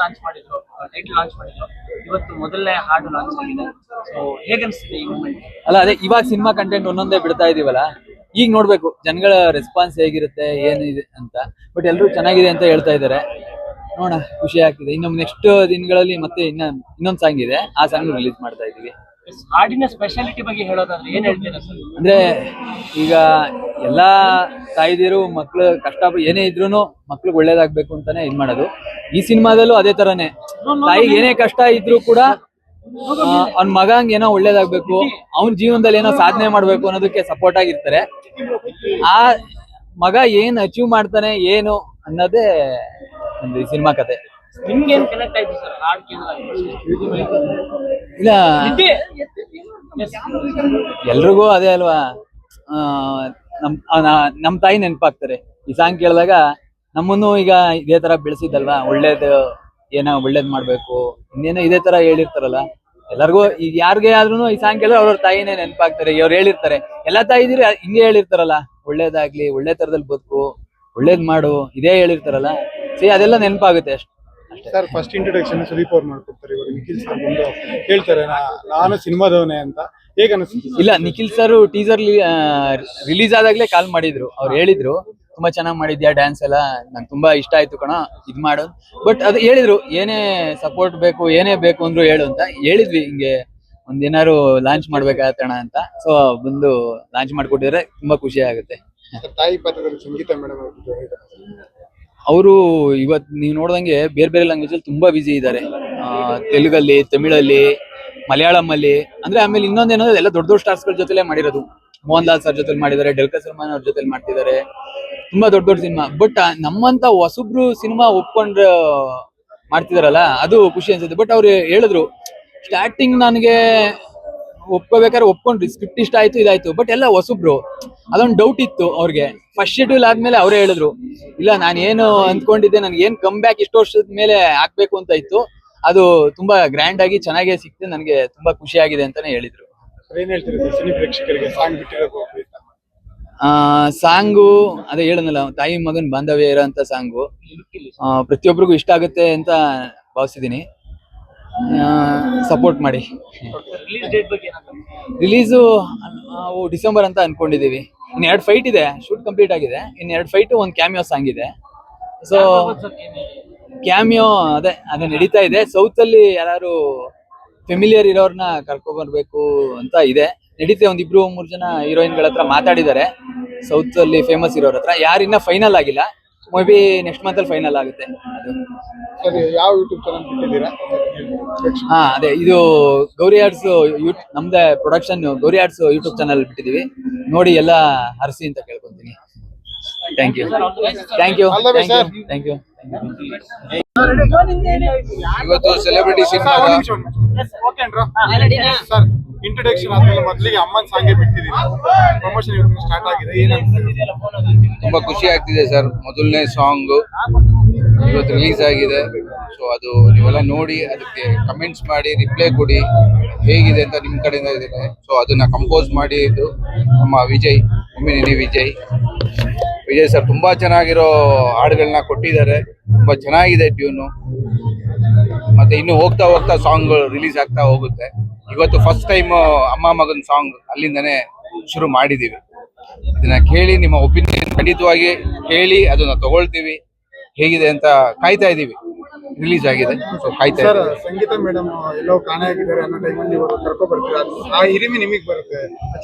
Launch ಮಾಡಿದ್ರು, title launch ಮಾಡಿದ್ರು. ಇವತ್ತು ಮೊದಲನೇ ಹಾಡು ಲಾಂಚ್ ಆಗಿದೆ. ಸೊ ಹೇಗೆ ಅನಿಸ್ತಿದೆ ಈ ಮೂಮೆಂಟ್? ಅಲ್ಲ ಅದೇ ಇವಾಗ ಸಿನಿಮಾ ಕಂಟೆಂಟ್ ಒಂದೊಂದೇ ಬಿಡ್ತಾ ಇದೀವಲ್ಲ, ಈಗ ನೋಡ್ಬೇಕು ಜನಗಳ ರೆಸ್ಪಾನ್ಸ್ ಹೇಗಿರುತ್ತೆ ಏನಿದೆ ಅಂತ. ಬಟ್ ಎಲ್ಲರೂ ಚೆನ್ನಾಗಿದೆ ಅಂತ ಹೇಳ್ತಾ ಇದ್ದಾರೆ. ನೋಡ ಖುಷಿ ಆಗ್ತಿದೆ. ಇನ್ನೊಂದು ನೆಕ್ಸ್ಟ್ ದಿನಗಳಲ್ಲಿ ಮತ್ತೆ ಇನ್ನೊಂದು ಸಾಂಗ್ ಇದೆ, ಆ ಸಾಂಗ್ ರಿಲೀಸ್ ಮಾಡ್ತಾ ಇದೀವಿ. ಹಾಡಿನ ಸ್ಪೆಷಾಲಿಟಿ ಬಗ್ಗೆ ಹೇಳೋದಾದ್ರೆ ಏನ್ ಹೇಳ್ತೀರಾ ಸರ್? ಅಂದ್ರೆ ಈಗ ಎಲ್ಲಾ ತಾಯಿದಿರು ಮಕ್ಳು ಕಷ್ಟ ಏನೇ ಇದ್ರು ಮಕ್ಳಿಗೆ ಒಳ್ಳೇದಾಗ್ಬೇಕು ಅಂತಾನೆ ಇದ್ ಮಾಡೋದು. ಈ ಸಿನಿಮಾದಲ್ಲೂ ಅದೇ ತರನೇ, ತಾಯಿಗೆ ಏನೇ ಕಷ್ಟ ಇದ್ರು ಕೂಡ ಅವ್ನ ಮಗಂಗ್ ಏನೋ ಒಳ್ಳೇದಾಗ್ಬೇಕು, ಅವನ್ ಜೀವನದಲ್ಲಿ ಏನೋ ಸಾಧನೆ ಮಾಡ್ಬೇಕು ಅನ್ನೋದಕ್ಕೆ ಸಪೋರ್ಟ್ ಆಗಿರ್ತಾರೆ. ಆ ಮಗ ಏನ್ ಅಚೀವ್ ಮಾಡ್ತಾನೆ ಏನು ಅನ್ನೋದೇ ಒಂದು ಈ ಸಿನಿಮಾ ಕತೆ. ನಿಮ್ಗೆ ಏನ್ ಕನೆಕ್ಟ್ ಆಯ್ತು ಸರ್ ಹಾಡ್ ಕೇಳಿದಾಗ? ಇಲ್ಲ ಎಲ್ರಿಗೂ ಅದೇ ಅಲ್ವಾ, ನಮ್ ತಾಯಿ ನೆನಪಾಗ್ತಾರೆ ಈ ಸಾಂಗ್ ಕೇಳಿದಾಗ. ನಮ್ಮನ್ನು ಈಗ ಇದೇ ತರ ಬೆಳೆಸಿದ್ದಲ್ವಾ, ಒಳ್ಳೇದ್ ಮಾಡ್ಬೇಕು, ಇನ್ನೇನೋ ಇದೇ ತರ ಹೇಳಿರ್ತಾರಲ್ಲ ಎಲ್ಲರಿಗೂ. ಈಗ ಯಾರಿಗೆ ಆದ್ರೂ ಈ ಸಾಂಗ್ ಕೇಳಿದ್ರೆ ಅವ್ರ ತಾಯಿನೇ ನೆನಪಾಗ್ತಾರೆ. ಅವ್ರು ಹೇಳಿರ್ತಾರೆ, ಎಲ್ಲಾ ತಾಯಿದಿರು ಹಿಂಗೆ ಹೇಳಿರ್ತಾರಲ್ಲ, ಒಳ್ಳೇದಾಗ್ಲಿ, ಒಳ್ಳೆ ತರದಲ್ಲಿ ಬದುಕು, ಒಳ್ಳೇದ್ ಮಾಡು, ಇದೇ ಹೇಳಿರ್ತಾರಲ್ಲ. ಅದೆಲ್ಲ ನೆನಪಾಗುತ್ತೆ ಅಷ್ಟೇ. ಸರ್ ಫಸ್ಟ್ ಇಂಟ್ರೊಡಕ್ಷನ್ ಸುದೀಪ್ ಅವ್ರು ಮಾಡ್ಕೊಡ್ತಾರೆ. ಇವಾಗ ನಿಖಿಲ್ ಸರ್ ಬಂದು ಹೇಳ್ತಾರೆ ನಾನು ಸಿನಿಮಾದವನೇ ಅಂತ, ಹೇಗೆ ಅನಿಸ್ತು? ಇಲ್ಲ, ನಿಖಿಲ್ ಸರ್ ಟೀಸರ್ ರಿಲೀಸ್ ಆದಾಗ್ಲೇ ಕಾಲ್ ಮಾಡಿದ್ರು. ಅವ್ರು ಹೇಳಿದ್ರು ತುಂಬಾ ಚೆನ್ನಾಗ್ ಮಾಡಿದ್ಯಾ ಡ್ಯಾನ್ಸ್ ಎಲ್ಲ, ನಂಗೆ ತುಂಬಾ ಇಷ್ಟ ಆಯ್ತು ಕಣ, ಇದ್ ಮಾಡು. ಬಟ್ ಅದು ಹೇಳಿದ್ರು ಏನೇ ಸಪೋರ್ಟ್ ಬೇಕು ಏನೇ ಬೇಕು ಅಂದ್ರು ಹೇಳು ಅಂತ ಹೇಳಿದ್ವಿ. ಹಿಂಗೆ ಒಂದೇನಾರು ಲಾಂಚ್ ಮಾಡ್ಬೇಕಾಗತ್ತಣ ಅಂತ. ಸೊ ಬಂದು ಲಾಂಚ್ ಮಾಡ್ಕೊಟ್ಟಿದ್ರೆ ತುಂಬಾ ಖುಷಿ ಆಗುತ್ತೆ. ತಾಯಿ ಪಾತ್ರದಲ್ಲಿ ಸಂಗೀತ ಮೇಡಮ್ ಅವರು ಇವತ್ ನೀವು ನೋಡ್ದಂಗೆ ಬೇರೆ ಬೇರೆ ಲ್ಯಾಂಗ್ವೇಜ್ ಅಲ್ಲಿ ತುಂಬಾ ಬಿಸಿ ಇದ್ದಾರೆ. ತೆಲುಗಲ್ಲಿ, ತಮಿಳಲ್ಲಿ, ಮಲಯಾಳಂ ಅಲ್ಲಿ. ಅಂದ್ರೆ ಆಮೇಲೆ ಇನ್ನೊಂದೇನಂದ್ರೆ ಎಲ್ಲ ದೊಡ್ಡ ದೊಡ್ಡ ಸ್ಟಾರ್ಸ್ ಗಳ ಜೊತೆಲೆ ಮಾಡಿರೋದು. ಮೋಹನ್ ಲಾಲ್ ಸರ್ ಜೊತೆ ಮಾಡಿದ್ದಾರೆ, ಡುಲ್ಕರ್ ಸಲ್ಮಾನ್ ಅವ್ರ ಜೊತೆ ಮಾಡ್ತಿದ್ದಾರೆ, ತುಂಬಾ ದೊಡ್ಡ ದೊಡ್ಡ ಸಿನಿಮಾ. ಬಟ್ ನಮ್ಮಂತ ಹೊಸಬ್ರು ಸಿನಿಮಾ ಒಪ್ಕೊಂಡ್ರೆ ಮಾಡ್ತಿದಾರಲ್ಲ, ಅದು ಖುಷಿ ಅನ್ಸುತ್ತೆ. ಬಟ್ ಅವ್ರು ಹೇಳಿದ್ರು ಸ್ಟಾರ್ಟಿಂಗ್ ನನಗೆ ಒಪ್ಕೋಬೇಕಾದ್ರೆ ಒಪ್ಕೊಂಡ್ರಿ, ಸ್ಕ್ರಿಪ್ಟ್ ಇಷ್ಟ ಆಯ್ತು ಇದಾಯ್ತು. ಬಟ್ ಎಲ್ಲ ಹೊಸಬ್ರು, ಅದೊಂದು ಡೌಟ್ ಇತ್ತು ಅವ್ರಿಗೆ. ಫಸ್ಟ್ ಶೆಡ್ಯೂಲ್ ಆದ್ಮೇಲೆ ಅವರೇ ಹೇಳಿದ್ರು, ಇಲ್ಲ ನಾನು ಏನು ಅಂದ್ಕೊಂಡಿದ್ದೆ, ನನ್ಗೆ ಏನ್ ಕಮ್ ಬ್ಯಾಕ್ ಇಷ್ಟು ವರ್ಷದ ಮೇಲೆ ಆಗ್ಬೇಕು ಅಂತ ಇತ್ತು, ಅದು ತುಂಬಾ ಗ್ರ್ಯಾಂಡ್ ಆಗಿ ಚೆನ್ನಾಗೇ ಸಿಕ್ತು, ನನಗೆ ತುಂಬಾ ಖುಷಿ ಆಗಿದೆ ಅಂತಾನೆ ಹೇಳಿದ್ರು. ಏನ್ ಹೇಳ್ತೀರಿ ಸಿನಿ ಪ್ರೇಕ್ಷಕರಿಗೆ ಸಾಂಗ್ ಬಿಟ್ಟಿರೋದು? ಸಾಂಗು ಅದೇ ಹೇಳನಲ್ಲ, ತಾಯಿ ಮಗನ್ ಬಾಂಧವ್ಯ ಇರೋ ಅಂತ ಸಾಂಗು ಪ್ರತಿಯೊಬ್ಬರಿಗೂ ಇಷ್ಟ ಆಗುತ್ತೆ ಅಂತ ಭಾವಿಸಿದೀನಿ. ಸಪೋರ್ಟ್ ಮಾಡಿ. ರಿಲೀಸು ಡಿಸೆಂಬರ್ ಅಂತ ಅನ್ಕೊಂಡಿದೀವಿ. ಇನ್ 2 ಫೈಟ್ ಇದೆ, ಶೂಟ್ ಕಂಪ್ಲೀಟ್ ಆಗಿದೆ. ಇನ್ 2 ಫೈಟ್, 1 ಕ್ಯಾಮಿಯೋ ಸಾಂಗ್ ಇದೆ. ಸೊ ಕ್ಯಾಮಿಯೋ ಅದು ನಡೀತಾ ಇದೆ. ಸೌತ್ ಅಲ್ಲಿ ಯಾರು ಫೆಮಿಲಿಯರ್ ಇರೋರ್ನ ಕರ್ಕೊ ಬರ್ಬೇಕು ಅಂತ ಇದೆ, ನಡೀತೆ. 1-2-3 ಜನ ಹೀರೋಯಿನ್ ಗಳ ಹತ್ರ ಮಾತಾಡಿದ್ದಾರೆ, ಸೌತ್ ಅಲ್ಲಿ ಫೇಮಸ್ ಇರೋರ ಹತ್ರ. ಯಾರಿನ್ನ ಫೈನಲ್ ಆಗಿಲ್ಲ, ಮೇ ಬಿ ನೆಕ್ಸ್ಟ್ ಮಂತ್ ಅಲ್ಲಿ ಫೈನಲ್ ಆಗುತ್ತೆ ಅದು. ಯಾವ ಯೂಟ್ಯೂಬ್ ಚಾನಲ್ ಬಿಟ್ಟಿದ್ದೀರಾ? ಅದೇ ಇದು ಗೌರಿ ಆರ್ಟ್ಸ್ ನಮ್ದೇ production, Gowri Arts YouTube channel ಬಿಟ್ಟಿದೀವಿ. ನೋಡಿ ಎಲ್ಲ ಹರಿಸಿ ಅಂತ ಕೇಳ್ಕೊಂತೀನಿ. Thank you. ಇವತ್ತು ಸೆಲೆಬ್ರಿಟಿ ಸಿನಿಮಾ ಸರ್ ಇಂಟ್ರೊಡಕ್ಷನ್ ಆದ್ಮೇಲೆ ಮೊದಲಿಗೆ ಅಮ್ಮನ್ ಸಾಂಗ್ ಬಿಟ್ಟಿದ್ದೀರಾ, ಪ್ರಮೋಷನ್ ಇವತ್ತು ಸ್ಟಾರ್ಟ್ ಆಗಿದೆ, ತುಂಬಾ ಖುಷಿ ಆಗ್ತಿದೆ ಸರ್. ಮೊದಲನೇ ಸಾಂಗ್ ಇವತ್ತು ರಿಲೀಸ್ ಆಗಿದೆ. ಸೊ ಅದು ನೀವೆಲ್ಲ ನೋಡಿ ಅದಕ್ಕೆ ಕಮೆಂಟ್ಸ್ ಮಾಡಿ ರಿಪ್ಲೈ ಕೊಡಿ, ಹೇಗಿದೆ ಅಂತ ನಿಮ್ಮ ಕಡೆಯಿಂದ ಇದೆ. ಸೊ ಅದನ್ನ ಕಂಪೋಸ್ ಮಾಡಿದ್ದು ನಮ್ಮ ವಿಜಯ್, ಒಮ್ಮಿನಿ ವಿಜಯ್ ಸರ್ ತುಂಬಾ ಚೆನ್ನಾಗಿರೋ ಹಾಡುಗಳನ್ನ ಕೊಟ್ಟಿದ್ದಾರೆ. ತುಂಬಾ ಚೆನ್ನಾಗಿದೆ ಟ್ಯೂನು. ಮತ್ತೆ ಇನ್ನು ಹೋಗ್ತಾ ಹೋಗ್ತಾ ಸಾಂಗ್ ರಿಲೀಸ್ ಆಗ್ತಾ ಹೋಗುತ್ತೆ. ಇವತ್ತು ಫಸ್ಟ್ ಟೈಮ್ ಅಮ್ಮ ಮಗನ್ ಸಾಂಗ್ ಅಲ್ಲಿಂದನೇ ಶುರು ಮಾಡಿದೀವಿ. ಇದನ್ನ ಕೇಳಿ ನಿಮ್ಮ ಒಪಿನಿಯನ್ ಖಂಡಿತವಾಗಿ ಹೇಳಿ, ಅದನ್ನ ತಗೊಳ್ತೀವಿ. ಹೇಗಿದೆ ಅಂತ ಕಾಯ್ತಾ ಇದೀವಿ. ರಿಲೀಸ್ ಆಗಿದೆ, ಸೊ ಕಾಯ್ತಾ ಇದೀವಿ. ಸಂಗೀತ ಮೇಡಮ್ ಎಲ್ಲೋ ಕಾಣೆಯಾಗಿದ್ದಾರೆ ಅನ್ನೋ ಟೈಮಲ್ಲಿ ಇವರು ಕರ್ಕೊ ಬರ್ತೀರಾ, ಆ ಹಿರಿಮೆ ನಿಮಗೆ ಬರುತ್ತೆ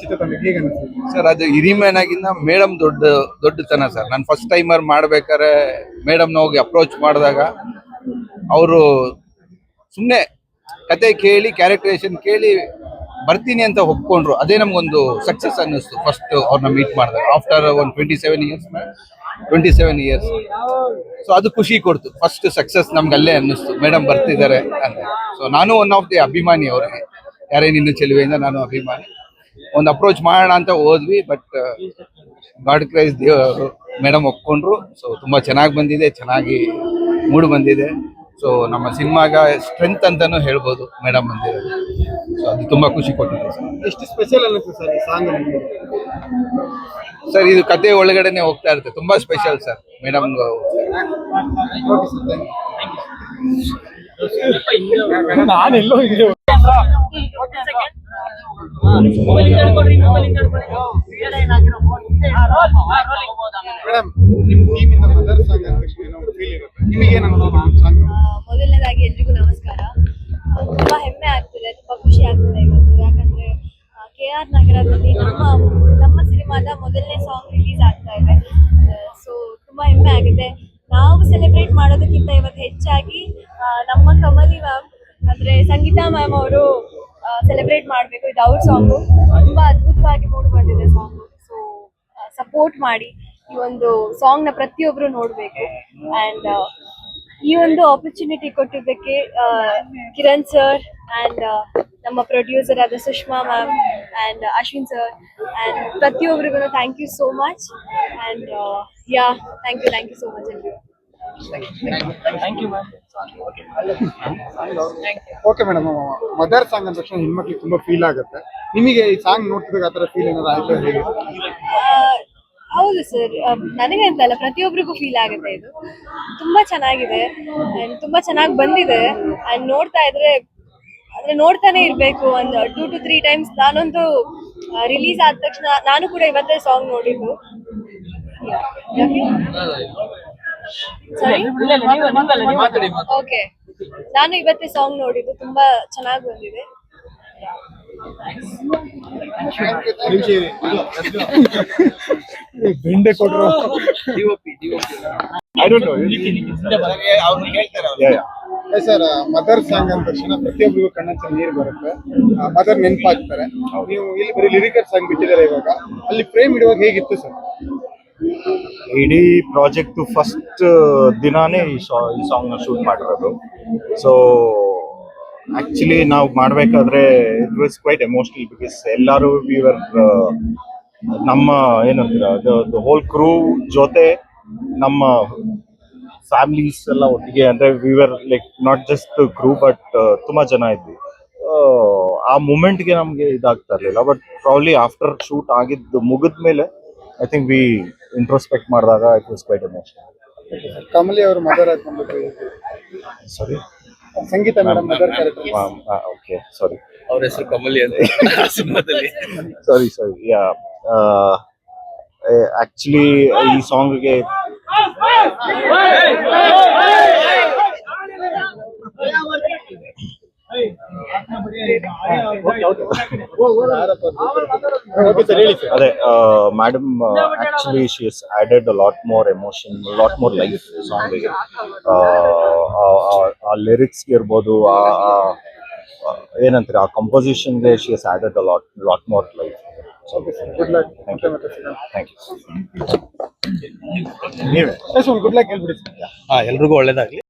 ಹೇಗೆ ಅನಿಸುತ್ತೆ ಸರ್? ಅದು ಹಿರಿಮೆನಾಗಿಂದ ಮೇಡಮ್ ದೊಡ್ಡತನ ಸರ್. ನಾನು ಫಸ್ಟ್ ಟೈಮರ್ ಮಾಡ್ಬೇಕಾದ್ರೆ ಮೇಡಮ್ನ ಹೋಗಿ ಅಪ್ರೋಚ್ ಮಾಡಿದಾಗ ಅವರು ಸುಮ್ಮನೆ ಕತೆ ಕೇಳಿ ಕ್ಯಾರೆಕ್ಟರೇಷನ್ ಕೇಳಿ ಬರ್ತೀನಿ ಅಂತ ಒಪ್ಕೊಂಡ್ರು. ಅದೇ ನಮ್ಗೊಂದು ಸಕ್ಸಸ್ ಅನ್ನಿಸ್ತು ಫಸ್ಟ್ ಅವ್ರನ್ನ ಮೀಟ್ ಮಾಡಿದಾಗ. After 27 years. ಸೊ ಅದು ಖುಷಿ ಕೊಡ್ತು. ಫಸ್ಟ್ ಸಕ್ಸಸ್ ನಮ್ಗೆ ಅಲ್ಲೇ ಅನ್ನಿಸ್ತು, ಮೇಡಮ್ ಬರ್ತಿದ್ದಾರೆ ಅಂತ. ಸೊ ನಾನು ಒನ್ ಆಫ್ ದಿ ಅಭಿಮಾನಿ ಅವ್ರಿಗೆ, ಯಾರೇನಿನ್ನು ಚೆಲುವೆಯಿಂದ ನಾನು ಅಭಿಮಾನಿ. ಒಂದು ಅಪ್ರೋಚ್ ಮಾಡೋಣ ಅಂತ ಹೋದ್ವಿ, ಬಟ್ ಗಾಡ್ ಕ್ರೈಸ್ ದೇವರು ಮೇಡಮ್ ಒಪ್ಕೊಂಡ್ರು. ಸೊ ತುಂಬಾ ಚೆನ್ನಾಗಿ ಬಂದಿದೆ, ಚೆನ್ನಾಗಿ ಮೂಡ್ ಬಂದಿದೆ. ಸೊ ನಮ್ಮ ಸಿನಿಮಾಗ ಸ್ಟ್ರೆಂತ್ ಅಂತಾನು ಹೇಳ್ಬೋದು ಮೇಡಮ್ ಬಂದಿರೋದು. ಸೊ ಅದು ತುಂಬಾ ಖುಷಿ ಕೊಟ್ಟಿದೆ ಸರ್. ಎಷ್ಟು ಸ್ಪೆಷಲ್ ಅನ್ನಿಸ್ತು ಸರ್ ಈ ಸಾಂಗ್? ಸರ್ ಇದು ಕತೆ ಒಳಗಡೆನೆ ಹೋಗ್ತಾ ಇರುತ್ತೆ, ತುಂಬಾ ಸ್ಪೆಷಲ್ ಸರ್ ಮೇಡಮ್. ನಾನೆಲ್ಲೋ ಇದೆ ಮೇಡಮ್, ನಿಮ್ ಟೀಮಿಂದ ಮದರ್ ಸಾಂಗ್ ಅಂದ ತಕ್ಷಣ ಏನೋ ಒಂದು ಫೀಲ್ ಇರುತ್ತೆ. ನಿಮಗೆ ಏನು ಅನ್ಸುತ್ತೆ ಸಾಂಗ್? ಮೊದಲನೇದಾಗಿ ಎಲ್ರಿಗೂ ನಮಸ್ಕಾರ. ತುಂಬಾ ಹೆಮ್ಮೆ ಆಗ್ತಿದೆ, ತುಂಬಾ ಖುಷಿ ಆಗ್ತಿದೆ ಇವತ್ತು. ಯಾಕಂದ್ರೆ KR ನಗರದಲ್ಲಿ ನಮ್ಮ ಸಿನಿಮಾದ ಮೊದಲನೇ ಸಾಂಗ್ ರಿಲೀಸ್ ಆಗ್ತಾ ಇದೆ. ಸೊ ತುಂಬಾ ಹೆಮ್ಮೆ ಆಗಿದೆ. ನಾವು ಸೆಲೆಬ್ರೇಟ್ ಮಾಡೋದಕ್ಕಿಂತ ಇವತ್ತು ಹೆಚ್ಚಾಗಿ ನಮ್ಮ ಕಮಲಿ ಮ್ಯಾಮ್ ಅಂದ್ರೆ ಸಂಗೀತಾ ಮ್ಯಾಮ್ ಅವರು ಸೆಲೆಬ್ರೇಟ್ ಮಾಡಬೇಕು. ಇದು ಅವ್ರ ಸಾಂಗು, ತುಂಬಾ ಅದ್ಭುತವಾಗಿ ಮೂಡಿ ಬಂದಿದೆ ಸಾಂಗು. ಸೊ ಸಪೋರ್ಟ್ ಮಾಡಿ, ಈ ಒಂದು ಸಾಂಗ್ ನ ಪ್ರತಿಯೊಬ್ರು ನೋಡ್ಬೇಕು. ಅಂಡ್ ಈ ಒಂದು ಆಪರ್ಚುನಿಟಿ ಕೊಟ್ಟಿದ್ದಕ್ಕೆ ಕಿರಣ್ ಸರ್ ಅಂಡ್ ನಮ್ಮ ಪ್ರೊಡ್ಯೂಸರ್ ಆದ Sushma ma'am and Ashwin sir and ಪ್ರತಿಯೊಬ್ಬರಿಗೂ thank you so much. And yeah thank you so much ಎಲ್ರಿಗೂ. Thank you ma'am. Okay madam, mother song ಅಂದ ತಕ್ಷಣ ಹೆಣ್ಮಕ್ಳಿಗೆ ತುಂಬಾ ಫೀಲ್ ಆಗುತ್ತೆ. ನಿಮಗೆ ಈ ಸಾಂಗ್ ನೋಡ್ತಿದಾಗ ಆ ಥರ ಫೀಲ್ ಏನಾದ್ರು ಆಯ್ತು ಹೇಗೆ? ಹೌದು ಸರ್, ನನಗೆ ಅಂತ ಅಲ್ಲ, ಪ್ರತಿಯೊಬ್ಬರಿಗೂ ಫೀಲ್ ಆಗುತ್ತೆ. ಇದು ತುಂಬಾ ಚೆನ್ನಾಗಿದೆ ಅಂಡ್ ತುಂಬಾ ಚೆನ್ನಾಗಿ ಬಂದಿದೆ. ಅಂಡ್ ನೋಡ್ತಾ ಇದ್ರೆ ಅಂದ್ರೆ ನೋಡ್ತಾನೆ ಇರ್ಬೇಕು. ಒಂದು 2 to 3 ಟೈಮ್ಸ್ ನಾನೊಂದು ರಿಲೀಸ್ ಆದ ತಕ್ಷಣ ನಾನು ಕೂಡ ಇವತ್ತೇ ಸಾಂಗ್ ನೋಡಿದ್ದು. ಓಕೆ, ನಾನು ಇವತ್ತೇ ಸಾಂಗ್ ನೋಡಿದ್ದು, ತುಂಬಾ ಚೆನ್ನಾಗಿ ಬಂದಿದೆ. ಬೆಂಡೆ ಕೊಟ್ರು. ಸರ್, ಮದರ್ ಸಾಂಗ್ ಅಂದ ತಕ್ಷಣ ಪ್ರತಿಯೊಬ್ಬರಿಗೂ ಕಣ್ಣಂಚಲ್ಲಿ ನೀರು ಬರುತ್ತೆ. ಮದರ್ ನೆನಪಾಗ್ತಾರೆ. ನೀವು ಇಲ್ಲಿ ಬರೀ ಲಿರಿಕಲ್ ಸಾಂಗ್ ಬಿಟ್ಟಿದ್ದಾರೆ ಇವಾಗ, ಅಲ್ಲಿ ಫ್ರೇಮ್ ಇಡುವಾಗ ಹೇಗಿತ್ತು ಸರ್? ಇಡೀ ಪ್ರಾಜೆಕ್ಟ್ ಫಸ್ಟ್ ದಿನಾನೇ ಈ ಸಾಂಗ್ನ ಶೂಟ್ ಮಾಡಿರೋದು. ಸೊ ಆಕ್ಚುಲಿ ನಾವು ಮಾಡಬೇಕಾದ್ರೆ it was quite emotional because ಎಲ್ಲರೂ ವಿವರ್ ನಮ್ಮ ಏನಂತೀರ ದ ಹೋಲ್ ಕ್ರೂ ಜೊತೆ ನಮ್ಮ ಫ್ಯಾಮಿಲೀಸ್ ಎಲ್ಲ ಒಟ್ಟಿಗೆ, ಅಂದ್ರೆ we were like not just crew but ತುಂಬಾ ಜನ ಇದ್ವಿ. ಆ ಮೂಮೆಂಟ್ಗೆ ನಮಗೆ ಇದಾಗ್ತಾ ಇರಲಿಲ್ಲ. ಬಟ್ ಪ್ರಾಬ್ಲಿ ಆಫ್ಟರ್ ಶೂಟ್ ಆಗಿದ್ದು ಮುಗಿದ್ಮೇಲೆ ಐ ಥಿಂಕ್ ವಿ ಇಂಟ್ರೋಸ್ಪೆಕ್ಟ್ ಮಾಡಿದಾಗ it was quite emotional. Kamali ಅವರು ಮದರ್ ಹಾಕೊಂಡ್ಬಿಟ್ಟು, sorry Sangeetha madam mother character. Okay, sorry, ಅವ್ರ ಹೆಸರು ಕಮಲಿ ಅಂತ ಸಿನಿಮಾದಲ್ಲಿ. ಸಾರಿ ಯಾ, ಆಕ್ಚುಲಿ ಈ ಸಾಂಗ್ಗೆ ಅದೇ madam actually she has added a lot more emotion, lot more life ಸಾಂಗ್ಗೆ. ಆ ಲಿರಿಕ್ಸ್ ಇರ್ಬೋದು, ಏನಂತಾರೆ, ಆ ಕಂಪೋಸಿಷನ್ಗೆ she has added a lot more life. Good luck. Thank you. Good luck ಹೇಳ್ಬಿಡಿ ಸರ್. ಎಲ್ರಿಗೂ ಒಳ್ಳೇದಾಗ್ಲಿ.